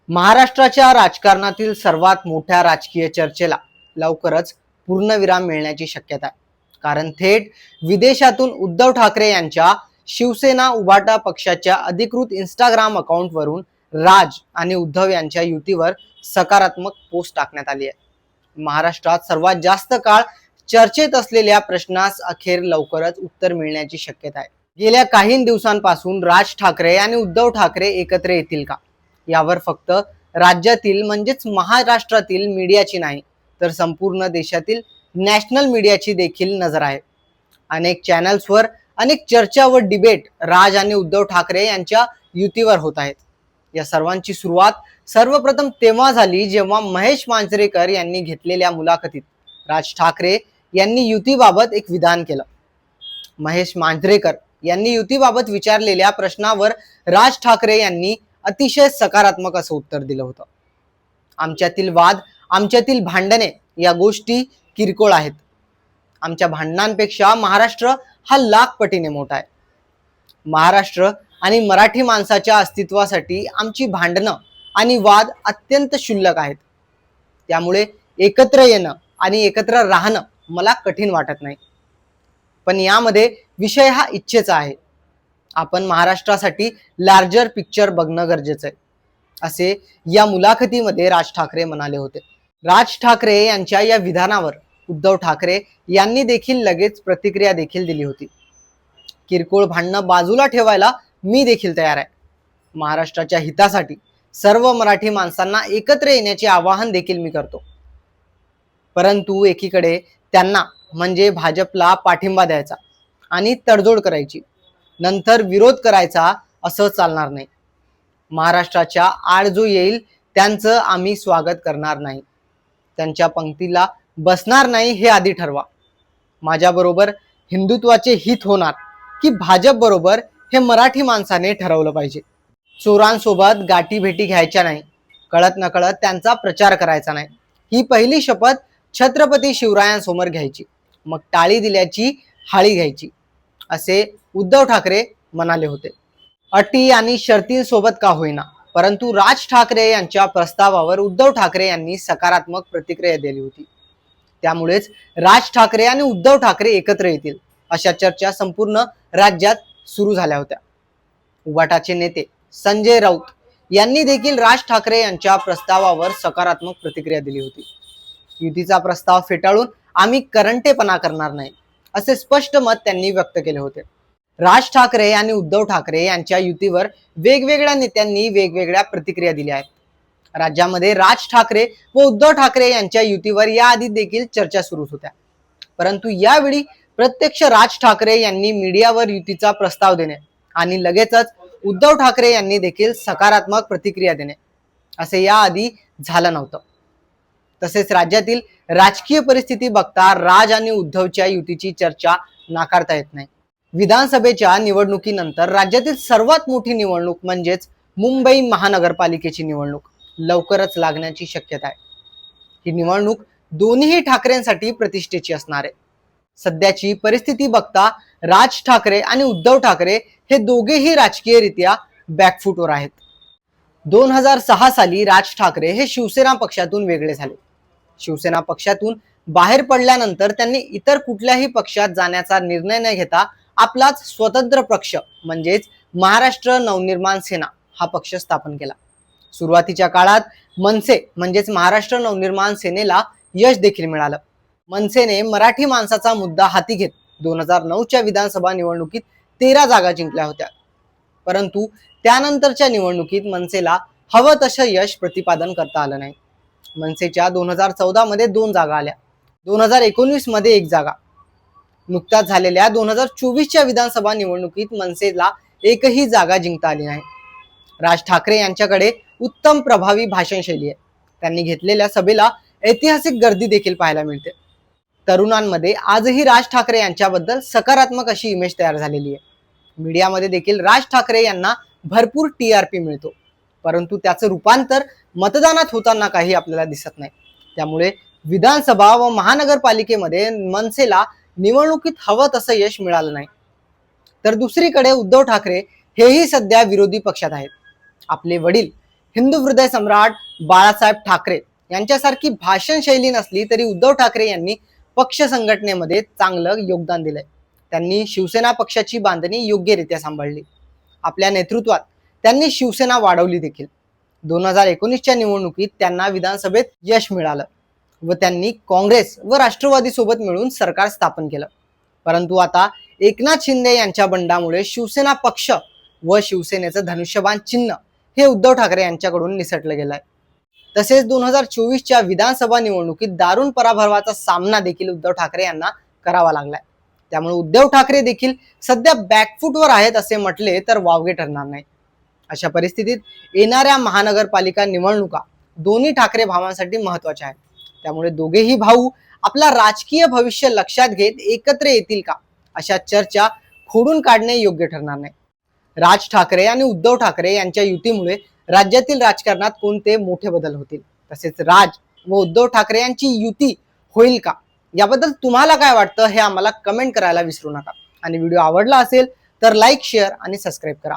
महाराष्ट्राच्या राजकारणातील सर्वात मोठ्या राजकीय चर्चेला लवकरच पूर्णविराम मिळण्याची शक्यता आहे. कारण थेट विदेशातून उद्धव ठाकरे यांच्या शिवसेना उभाटा पक्षाच्या अधिकृत इंस्टाग्राम अकाउंटवरून राज आणि उद्धव यांच्या युतीवर सकारात्मक पोस्ट टाकण्यात आली आहे. महाराष्ट्रात सर्वात जास्त काळ चर्चेत असलेल्या प्रश्नास अखेर लवकरच उत्तर मिळण्याची शक्यता आहे. गेल्या काही दिवसांपासून राज ठाकरे आणि उद्धव ठाकरे एकत्र येतील का, यावर फक्त राज्यातील म्हणजेच महाराष्ट्रातील मीडियाची नाही तर संपूर्ण देशातील नॅशनल मीडियाची देखील नजर आहे. अनेक चॅनल्सवर अनेक चर्चा व डिबेट राज आणि उद्धव ठाकरे यांच्या युतीवर होत आहेत. या सर्वांची सुरुवात सर्वप्रथम तेव्हा झाली जेव्हा महेश मांजरेकर यांनी घेतलेल्या मुलाखतीत राज ठाकरे यांनी युतीबाबत एक विधान केलं. महेश मांजरेकर यांनी युतीबाबत विचारलेल्या प्रश्नावर राज ठाकरे यांनी अतिशय सकारात्मक असं उत्तर दिलं होतं. आमच्यातील वाद, आमच्यातील भांडणे या गोष्टी किरकोळ आहेत. आमच्या भांडणांपेक्षा महाराष्ट्र हा लाख पटीने मोठा आहे. महाराष्ट्र आणि मराठी माणसाच्या अस्तित्वासाठी आमची भांडणं आणि वाद अत्यंत क्षुल्लक आहेत. त्यामुळे एकत्र येणं आणि एकत्र राहणं मला कठीण वाटत नाही. पण यामध्ये विषय हा इच्छेचा आहे. आपण महाराष्ट्रासाठी लार्जर पिक्चर बघणं गरजेचं आहे, असे या मुलाखतीमध्ये राज ठाकरे म्हणाले होते. राज ठाकरे यांच्या या विधानावर उद्धव ठाकरे यांनी देखील लगेच प्रतिक्रिया देखील दिली होती. किरकोळ भांडणं बाजूला ठेवायला मी देखील तयार आहे. महाराष्ट्राच्या हितासाठी सर्व मराठी माणसांना एकत्र येण्याचे आवाहन देखील मी करतो. परंतु एकीकडे त्यांना म्हणजे भाजपला पाठिंबा द्यायचा आणि तडजोड करायची, नंतर विरोध करायचा असं चालणार नाही. महाराष्ट्राच्या आड जो येईल त्यांचं आम्ही स्वागत करणार नाही, त्यांच्या पंक्तीला बसणार नाही हे आधी ठरवा. माझ्याबरोबर हिंदुत्वाचे हित होणार की भाजप बरोबर हे मराठी माणसाने ठरवलं पाहिजे. चोरांसोबत गाठी भेटी घ्यायच्या नाही, कळत नकळत त्यांचा प्रचार करायचा नाही. ही पहिली शपथ छत्रपती शिवरायांसमोर घ्यायची, मग टाळी दिल्याची हाळी घ्यायची, असे उद्धव ठाकरे म्हणाले होते. अटी आणि शर्तींसोबत का होईना, परंतु राज ठाकरे यांच्या प्रस्तावावर उद्धव ठाकरे यांनी सकारात्मक प्रतिक्रिया दिली होती. त्यामुळेच राज ठाकरे आणि उद्धव ठाकरे एकत्र येतील अशा चर्चा संपूर्ण राज्यात सुरू झाल्या होत्या. उभाटाचे नेते संजय राऊत यांनी देखील राज ठाकरे यांच्या प्रस्तावावर सकारात्मक प्रतिक्रिया दिली होती. युतीचा प्रस्ताव फेटाळून आम्ही करंटेपणा करणार नाही, असे स्पष्ट मत त्यांनी व्यक्त केले होते. राज ठाकरे आणि उद्धव ठाकरे यांच्या युतीवर वेगवेगळ्या नेत्यांनी वेगवेगळ्या प्रतिक्रिया दिल्या आहेत. राज्यामध्ये राज ठाकरे व उद्धव ठाकरे यांच्या युतीवर याआधी देखील चर्चा सुरू होत्या. परंतु यावेळी प्रत्यक्ष राज ठाकरे यांनी मीडियावर युतीचा प्रस्ताव देणे आणि लगेचच उद्धव ठाकरे यांनी देखील सकारात्मक प्रतिक्रिया देणे असे याआधी झालं नव्हतं. तसेच राज्यातील राजकीय परिस्थिती बघता राज आणि उद्धवच्या युतीची चर्चा नाकारता येत नाही. विधानसभेच्या निवडणुकीनंतर राज्यातील सर्वात मोठी निवडणूक म्हणजेच मुंबई महानगरपालिकेची निवडणूक लवकरच लागण्याची शक्यता आहे. ही निवडणूक दोन्ही ठाकरेंसाठी प्रतिष्ठेची असणार आहे. सध्याची परिस्थिती बघता राज ठाकरे आणि उद्धव ठाकरे हे दोघेही राजकीयरित्या बॅकफुटवर आहेत. 2006 साली राज ठाकरे हे शिवसेना पक्षातून वेगळे झाले. शिवसेना पक्षातून बाहेर पडल्यानंतर त्यांनी इतर कुठल्याही पक्षात जाण्याचा निर्णय न घेता आपलाच स्वतंत्र पक्ष म्हणजेच महाराष्ट्र नवनिर्माण सेना हा पक्ष स्थापन केला. सुरुवातीच्या काळात मनसे म्हणजेच महाराष्ट्र नवनिर्माण सेनेला यश देखील मिळालं. मनसेने मराठी माणसाचा मुद्दा हाती घेत 2009च्या विधानसभा निवडणुकीत 13 जागा जिंकल्या होत्या. परंतु त्यानंतरच्या निवडणुकीत मनसेला हवं तसं यश प्रतिपादन करता आलं नाही. मनसेच्या 2014 मध्ये 2 जागा आल्या, 2019 मध्ये 1 जागा. नुकत्याच झालेल्या 2024च्या विधानसभा निवडणुकीत मनसेला एकही जागा जिंकता आली नाही. राज ठाकरे यांच्याकडे उत्तम प्रभावी भाषण शैली आहे. त्यांनी घेतलेल्या सभेला ऐतिहासिक गर्दी देखील पाहायला मिळते. तरुणांमध्ये आजही राज ठाकरे यांच्याबद्दल सकारात्मक अशी इमेज तयार झालेली आहे. मीडियामध्ये देखील राज ठाकरे यांना भरपूर TRP मिळतो, परंतु त्याचं रूपांतर मतदानात होताना काही आपल्याला दिसत नाही. त्यामुळे विधानसभा व महानगरपालिकेमध्ये मनसेला निवडणुकीत हवं तसं यश मिळालं नाही. तर दुसरीकडे उद्धव ठाकरे हेही सध्या विरोधी पक्षात आहेत. आपले वडील हिंदू हृदय सम्राट बाळासाहेब ठाकरे यांच्यासारखी भाषण शैली नसली तरी उद्धव ठाकरे यांनी पक्ष संघटनेमध्ये चांगलं योगदान दिलंय. त्यांनी शिवसेना पक्षाची बांधणी योग्यरित्या सांभाळली. आपल्या नेतृत्वात त्यांनी शिवसेना वाढवली देखील. 2019च्या निवडणुकीत त्यांना विधानसभेत यश मिळालं व त्यांनी काँग्रेस व राष्ट्रवादी सोबत मिळून सरकार स्थापन केलं. परंतु आता एकनाथ शिंदे यांच्या बंडामुळे शिवसेना पक्ष व शिवसेनेचं धनुष्यबाण चिन्ह हे उद्धव ठाकरे यांच्याकडून निसटलं गेलंय. तसेच 2024च्या विधानसभा निवडणुकीत दारुण पराभवाचा सामना देखील उद्धव ठाकरे यांना करावा लागलाय. त्यामुळे उद्धव ठाकरे देखील सध्या बॅकफूटवर आहेत असे म्हटले तर वावगे ठरणार नाही. अशा परिस्थितीत येणाऱ्या महानगरपालिका निवडणुका दोन्ही ठाकरे भावांसाठी महत्वाच्या आहेत. त्यामुळे दोघेही भाऊ आपला राजकीय भविष्य लक्षात घेत एकत्र येतील का अशा चर्चा खोडून काढणे योग्य ठरणार नाही. राज ठाकरे आणि उद्धव ठाकरे यांच्या युतीमुळे राज्यातील राजकारणात कोणते मोठे बदल होतील, तसेच राज व उद्धव ठाकरे यांची युती होईल का याबद्दल तुम्हाला काय वाटतं हे आम्हाला कमेंट करायला विसरू नका. आणि व्हिडिओ आवडला असेल तर लाईक, शेअर आणि सबस्क्राईब करा.